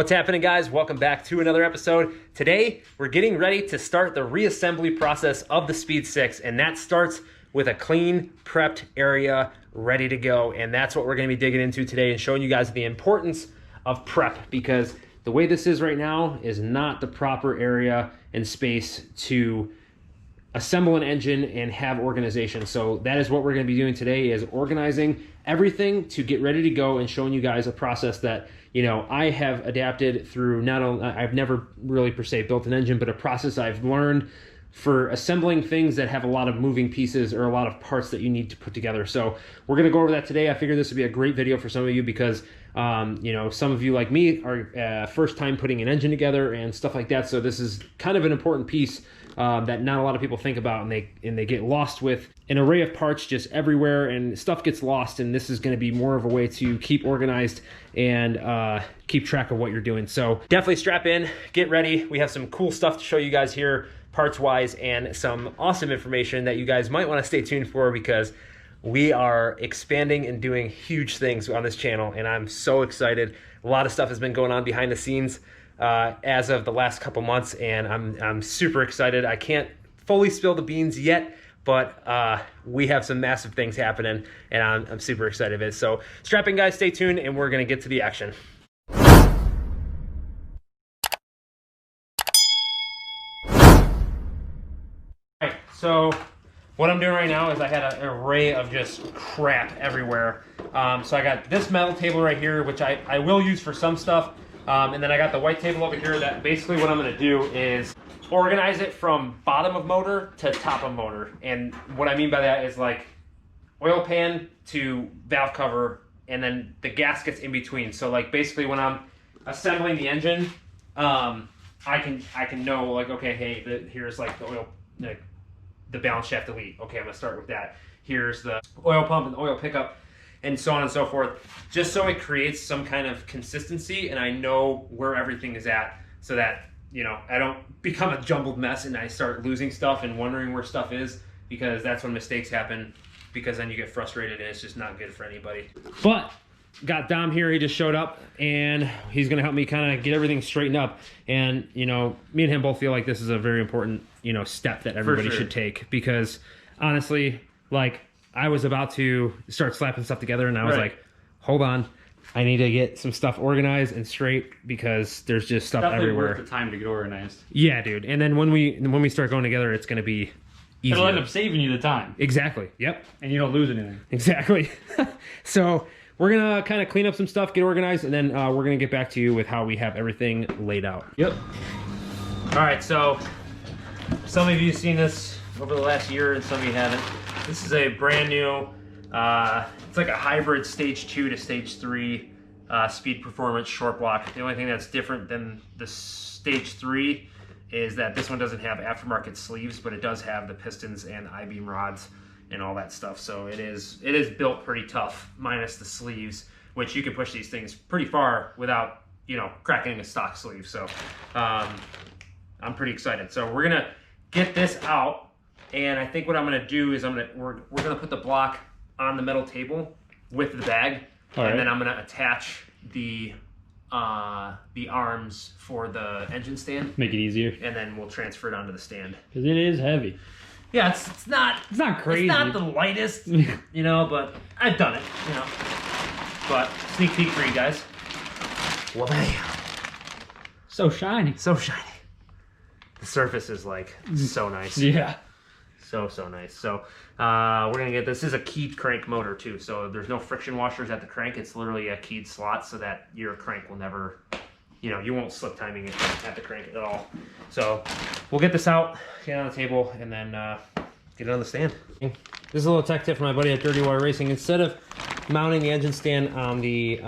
What's happening, guys? Welcome back to another episode. Today, we're getting ready to start the reassembly process of the Speed 6, and that starts with a clean, prepped area ready to go. And that's what we're going to be digging into today and showing you guys the importance of prep, because the way this is right now is not the proper area and space to assemble an engine and have organization. So that is what we're going to be doing today, is organizing everything to get ready to go and showing you guys a process that, you know, I have adapted through. Not only, I've never really per se built an engine, but a process I've learned for assembling things that have a lot of moving pieces or a lot of parts that you need to put together. So we're going to go over that today. I figured this would be a great video for some of you because, you know, some of you like me are first time putting an engine together and stuff like that. So this is kind of an important piece that not a lot of people think about, and they get lost with an array of parts just everywhere, and stuff gets lost. And this is going to be more of a way to keep organized and keep track of what you're doing. So definitely strap in, get ready. We have some cool stuff to show you guys here, parts wise, and some awesome information that you guys might want to stay tuned for, because we are expanding and doing huge things on this channel, and I'm so excited. A lot of stuff has been going on behind the scenes as of the last couple months, and I'm super excited. I can't fully spill the beans yet, but we have some massive things happening, and I'm super excited of it. So strap in, guys, stay tuned, and we're gonna get to the action. Alright, so what I'm doing right now is I had an array of just crap everywhere. So I got this metal table right here, which I will use for some stuff. And then I got the white table over here that basically what I'm going to do is organize it from bottom of motor to top of motor. And what I mean by that is like oil pan to valve cover, and then the gaskets in between. So like basically when I'm assembling the engine, I can know like, okay, hey, here's like the oil, like the balance shaft delete. Okay, I'm going to start with that. Here's the oil pump and the oil pickup, and so on and so forth, just so it creates some kind of consistency and I know where everything is at, so that, you know, I don't become a jumbled mess and I start losing stuff and wondering where stuff is, because that's when mistakes happen, because then you get frustrated and it's just not good for anybody. But got Dom here, he just showed up, and he's gonna help me kind of get everything straightened up. And, you know, me and him both feel like this is a very important, you know, step that everybody should take, because honestly, like, I was about to start slapping stuff together, and I was like, hold on, I need to get some stuff organized and straight, because there's just stuff everywhere. Worth the time to get organized. Yeah, dude. And then when we start going together, it's going to be easier. It'll end up saving you the time. Exactly. Yep. And you don't lose anything. Exactly. So we're going to kind of clean up some stuff, get organized, and then we're going to get back to you with how we have everything laid out. Yep. All right, so some of you have seen this over the last year, and some of you haven't. This is a brand new, it's like a hybrid stage 2 to stage 3 speed performance short block. The only thing that's different than the stage 3 is that this one doesn't have aftermarket sleeves, but it does have the pistons and I-beam rods and all that stuff. So it is built pretty tough, minus the sleeves, which you can push these things pretty far without, you know, cracking a stock sleeve. So I'm pretty excited. So we're gonna get this out. And I think what I'm going to do is we're going to put the block on the metal table with the bag, and then I'm going to attach the arms for the engine stand. Make it easier. And then we'll transfer it onto the stand. Because it is heavy. Yeah, it's not crazy. It's not the lightest, you know, but I've done it, you know. But sneak peek for you guys. Well, so shiny. So shiny. The surface is like so nice. Yeah. So nice. So we're gonna get, this is a keyed crank motor too, so there's no friction washers at the crank. It's literally a keyed slot, so that your crank will never, you know, you won't slip timing it at the crank at all. So we'll get this out, get it on the table, and then get it on the stand. This is a little tech tip from my buddy at Dirty Wire Racing. Instead of mounting the engine stand on the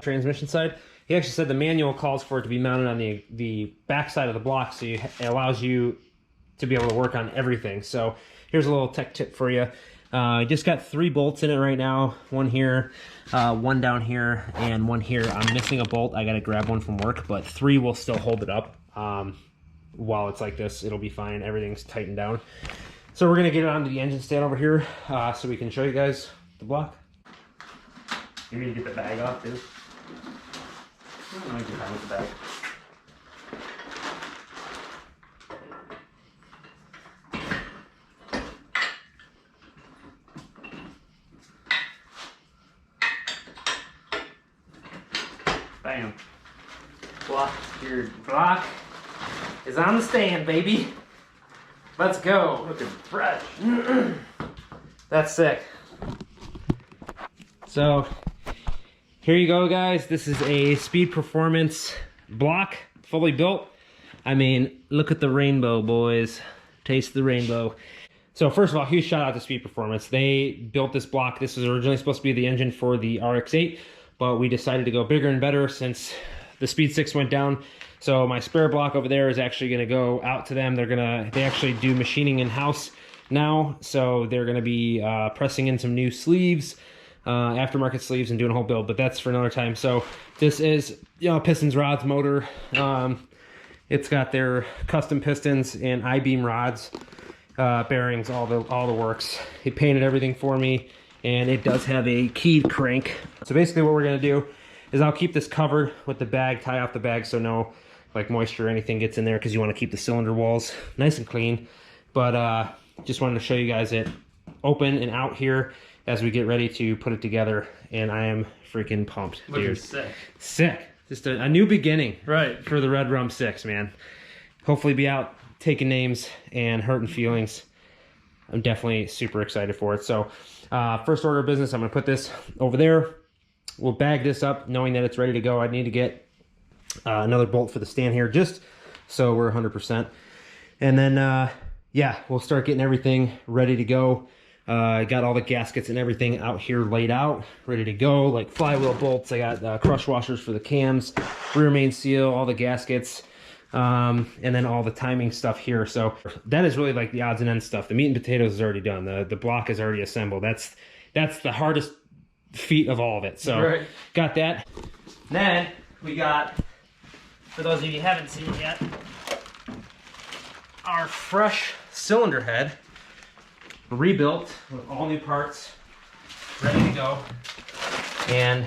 transmission side, he actually said the manual calls for it to be mounted on the back side of the block, so it allows you to be able to work on everything. So here's a little tech tip for you. I just got 3 bolts in it right now. One here, one down here, and one here. I'm missing a bolt. I gotta grab one from work, but 3 will still hold it up. While it's like this, it'll be fine. Everything's tightened down. So we're gonna get it onto the engine stand over here, so we can show you guys the block. You need to get the bag off too. Let me get down with the bag. Bam. Your block is on the stand, baby. Let's go. Looking fresh. That's sick. So here you go, guys. This is a Speed Performance block, fully built. I mean, look at the rainbow, boys. Taste the rainbow. So first of all, huge shout out to Speed Performance. They built this block. This was originally supposed to be the engine for the RX-8, but we decided to go bigger and better since the Speed 6 went down. So my spare block over there is actually going to go out to them. They actually do machining in-house now, so they're going to be pressing in some new sleeves, aftermarket sleeves, and doing a whole build, but that's for another time. So this is, you know, pistons, rods, motor. It's got their custom pistons and I-beam rods, bearings, all the works. He painted everything for me, and it does have a keyed crank. So basically what we're going to do is I'll keep this covered with the bag, tie off the bag so no like moisture or anything gets in there, because you want to keep the cylinder walls nice and clean. But just wanted to show you guys it open and out here as we get ready to put it together, and I am freaking pumped. Looking sick. Sick. Just a new beginning, right, for the Red Rum 6, man. Hopefully be out taking names and hurting feelings. I'm definitely super excited for it. So first order of business, I'm gonna put this over there. We'll bag this up knowing that it's ready to go. I need to get another bolt for the stand here, just so we're 100%. And then, yeah, we'll start getting everything ready to go. I got all the gaskets and everything out here laid out, ready to go, like flywheel bolts. I got crush washers for the cams, rear main seal, all the gaskets, and then all the timing stuff here. So that is really like the odds and ends stuff. The meat and potatoes is already done. The block is already assembled. That's the hardest feat of all of it. So right. Got that. Then we got, for those of you who haven't seen it yet, our fresh cylinder head, rebuilt with all new parts, ready to go. And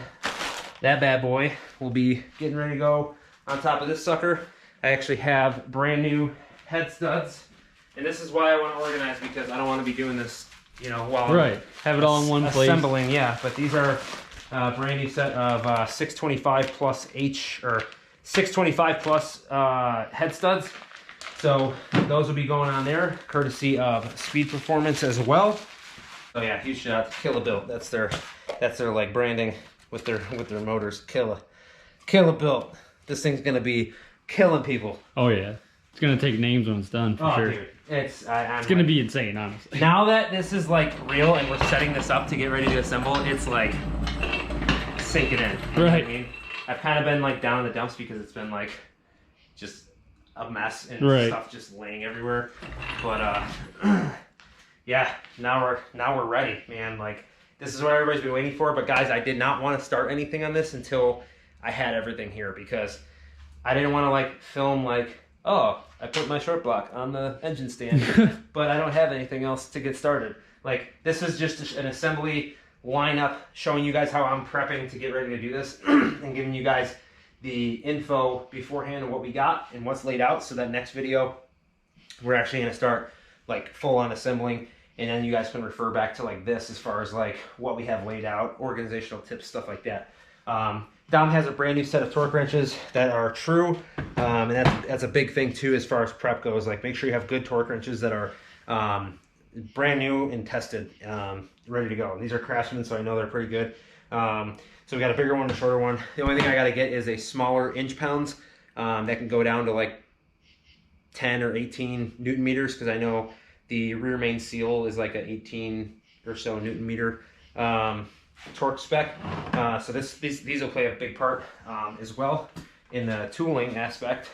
that bad boy will be getting ready to go on top of this sucker. I actually have brand new head studs, and this is why I want to organize, because I don't want to be doing this, you know, while right, have it all in one place. Assembling, yeah. But these are a brand new set of 625+H or 625+ head studs. So those will be going on there, courtesy of Speed Performance as well. Oh yeah, huge shout out to Killabuilt. That's their like branding with their motors. Killabuilt. This thing's gonna be killing people. Oh yeah, it's gonna take names when it's done for sure. Dude, it's gonna be insane, honestly. Now that this is like real and we're setting this up to get ready to assemble, it's like sinking in. You know what I mean? I've kind of been like down in the dumps because it's been like just a mess and stuff just laying everywhere. But yeah, now we're ready, man. Like, this is what everybody's been waiting for. But guys, I did not want to start anything on this until I had everything here, because I didn't want to like film like, oh, I put my short block on the engine stand, but I don't have anything else to get started. Like, this is just an assembly lineup showing you guys how I'm prepping to get ready to do this and giving you guys the info beforehand of what we got and what's laid out, so that next video we're actually going to start like full on assembling, and then you guys can refer back to like this as far as like what we have laid out, organizational tips, stuff like that. Dom has a brand new set of torque wrenches that are true, and that's a big thing too as far as prep goes. Like, make sure you have good torque wrenches that are brand new and tested, ready to go. And these are Craftsman, so I know they're pretty good. So we got a bigger one and a shorter one. The only thing I got to get is a smaller inch pounds that can go down to like 10 or 18 Newton meters, because I know the rear main seal is like an 18 or so Newton meter torque spec. So these will play a big part as well in the tooling aspect.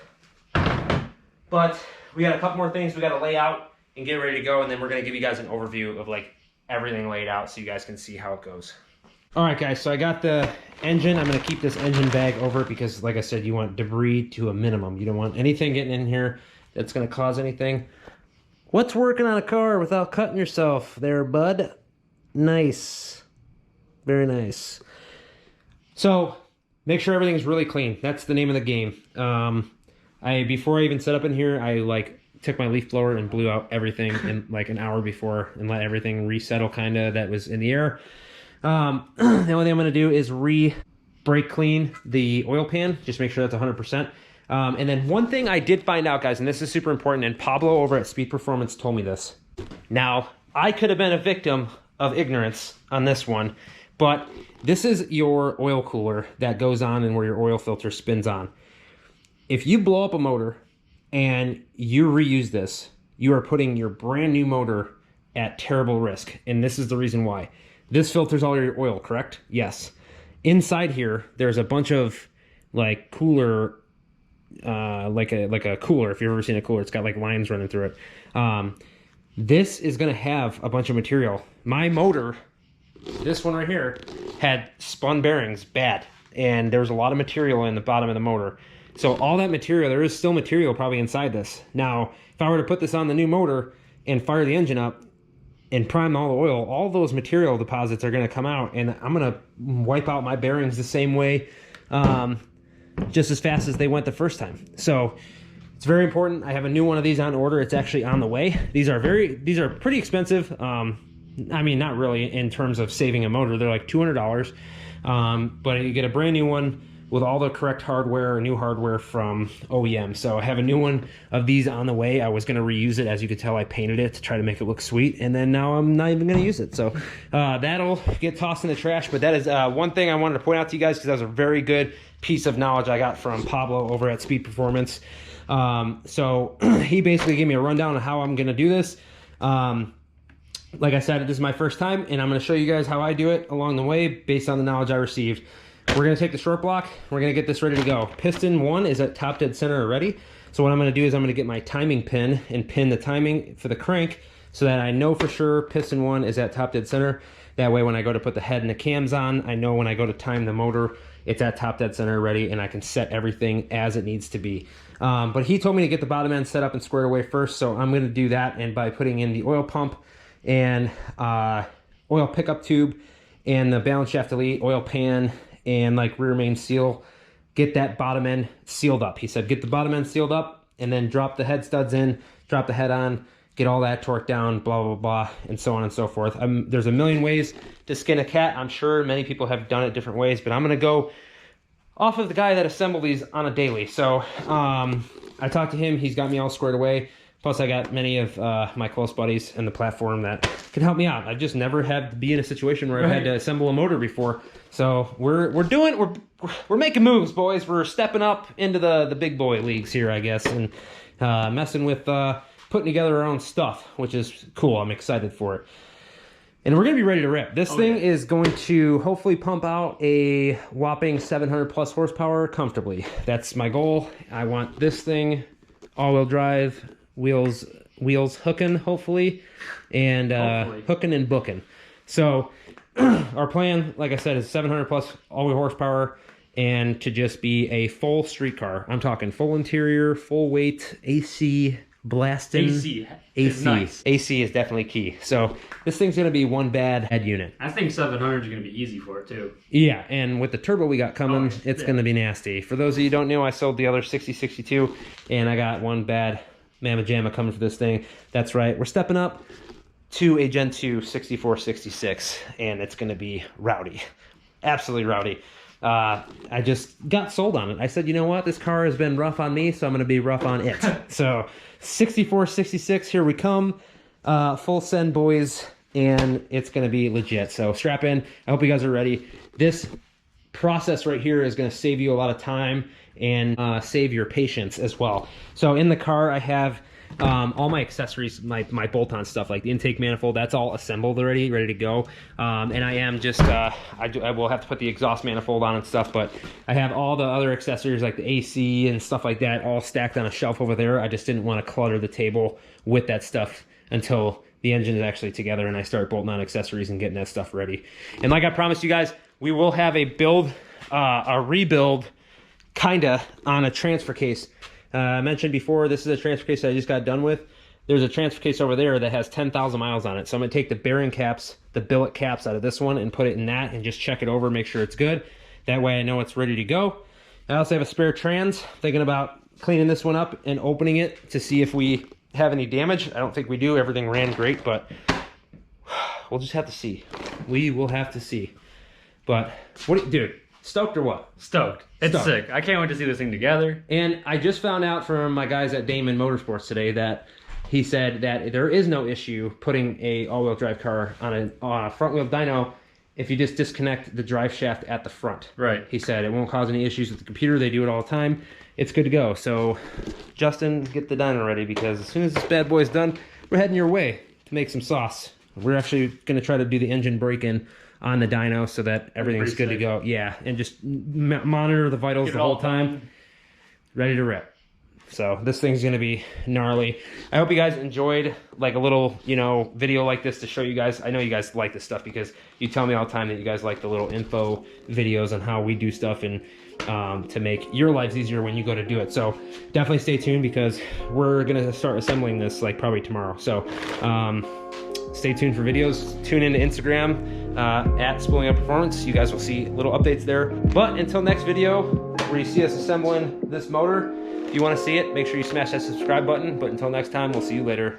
But we got a couple more things we got to lay out and get ready to go, and then we're going to give you guys an overview of like everything laid out so you guys can see how it goes. All right, guys, so I got the engine. I'm going to keep this engine bag over it because, like I said, you want debris to a minimum. You don't want anything getting in here that's going to cause anything. What's working on a car without cutting yourself there, bud? Nice. Very nice. So make sure everything's really clean. That's the name of the game. Before I even set up in here, I like took my leaf blower and blew out everything in like an hour before and let everything resettle kind of that was in the air. The only thing I'm going to do is brake clean the oil pan. Just make sure that's 100%. And then one thing I did find out, guys, and this is super important, and Pablo over at Speed Performance told me this. Now, I could have been a victim of ignorance on this one, but this is your oil cooler that goes on and where your oil filter spins on. If you blow up a motor and you reuse this, you are putting your brand new motor at terrible risk. And this is the reason why. This filters all your oil, correct? Yes. Inside here, there's a bunch of like cooler, like a cooler. If you've ever seen a cooler, it's got like lines running through it. This is gonna have a bunch of material. My motor, this one right here, had spun bearings bad. And there was a lot of material in the bottom of the motor. So all that material, there is still material probably inside this. Now, if I were to put this on the new motor and fire the engine up and prime all the oil, all those material deposits are gonna come out, and I'm gonna wipe out my bearings the same way, just as fast as they went the first time. So it's very important. I have a new one of these on order. It's actually on the way. These are pretty expensive. I mean, not really in terms of saving a motor. They're like $200, but you get a brand new one with all the correct hardware, new hardware from OEM. So I have a new one of these on the way. I was gonna reuse it. As you could tell, I painted it to try to make it look sweet, and then now I'm not even gonna use it. So that'll get tossed in the trash, but that is one thing I wanted to point out to you guys, because that was a very good piece of knowledge I got from Pablo over at Speed Performance. So he basically gave me a rundown of how I'm gonna do this. Like I said, this is my first time, and I'm gonna show you guys how I do it along the way based on the knowledge I received. We're gonna take the short block, we're gonna get this ready to go. Piston 1 is at top dead center already. So what I'm gonna do is I'm gonna get my timing pin and pin the timing for the crank so that I know for sure piston 1 is at top dead center. That way when I go to put the head and the cams on, I know when I go to time the motor, it's at top dead center ready, and I can set everything as it needs to be. But he told me to get the bottom end set up and squared away first, so I'm gonna do that, and by putting in the oil pump and oil pickup tube and the balance shaft delete, oil pan, and like rear main seal, get that bottom end sealed up. He said, get the bottom end sealed up and then drop the head studs in, drop the head on, get all that torqued down, blah, blah, blah, and so on and so forth. There's a million ways to skin a cat. I'm sure many people have done it different ways, but I'm gonna go off of the guy that assembled these on a daily. So I talked to him, he's got me all squared away. Plus I got many of my close buddies in the platform that can help me out. I've just never had to be in a situation where I've had to assemble a motor before. So we're making moves, boys. We're stepping up into the big boy leagues here, I guess, and messing with putting together our own stuff, which is cool. I'm excited for it. And we're gonna be ready to rip. This thing is going to hopefully pump out a whopping 700+ horsepower comfortably. That's my goal. I want this thing all-wheel drive, wheels hooking, hopefully, and hooking and booking. So our plan, like I said, is 700+ all-wheel horsepower, and to just be a full street car. I'm talking full interior, full weight, AC blasting. AC is nice. AC is definitely key. So this thing's gonna be one bad head unit. I think 700 is gonna be easy for it too. Yeah, and with the turbo we got coming, it's gonna be nasty. For those of you who don't know, I sold the other 6062, and I got one bad mamma jamma coming for this thing. That's right, we're stepping up to a Gen 2 6466, and it's gonna be rowdy, absolutely rowdy. I just got sold on it. I said, you know what, this car has been rough on me, so I'm gonna be rough on it. So 6466, here we come, full send, boys, and it's gonna be legit. So strap in. I hope you guys are ready. This process right here is gonna save you a lot of time and save your patience as well. So in the car I have all my accessories, my bolt-on stuff, like the intake manifold, that's all assembled already, ready to go. And I am just I will have to put the exhaust manifold on and stuff, but I have all the other accessories like the AC and stuff like that all stacked on a shelf over there. I just didn't want to clutter the table with that stuff until the engine is actually together and I start bolting on accessories and getting that stuff ready. And like I promised you guys, we will have a build, a rebuild kinda on a transfer case. I mentioned before, this is a transfer case that I just got done with. There's a transfer case over there that has 10,000 miles on it. So I'm gonna take the bearing caps, the billet caps out of this one and put it in that and just check it over, make sure it's good. That way I know it's ready to go. I also have a spare trans. Thinking about cleaning this one up and opening it to see if we have any damage. I don't think we do. Everything ran great, but we'll just have to see. We will have to see. But what, dude, stoked or what? Stoked. It's sick. I can't wait to see this thing together. And I just found out from my guys at Damond Motorsports today that he said that there is no issue putting a all-wheel drive car on a front-wheel dyno if you just disconnect the drive shaft at the front. Right. He said it won't cause any issues with the computer. They do it all the time. It's good to go. So, Justin, get the dyno ready, because as soon as this bad boy's done, we're heading your way to make some sauce. We're actually going to try to do the engine break-in on the dyno so that everything's good to go. Yeah, and just monitor the vitals the whole time. Ready to rip. So this thing's gonna be gnarly. I hope you guys enjoyed like a little, you know, video like this to show you guys. I know you guys like this stuff because you tell me all the time that you guys like the little info videos on how we do stuff and to make your lives easier when you go to do it. So definitely stay tuned, because we're gonna start assembling this like probably tomorrow. So stay tuned for videos. Tune into Instagram at Spooling Up Performance. You guys will see little updates there. But until next video, where you see us assembling this motor, if you want to see it, make sure you smash that subscribe button. But until next time, we'll see you later.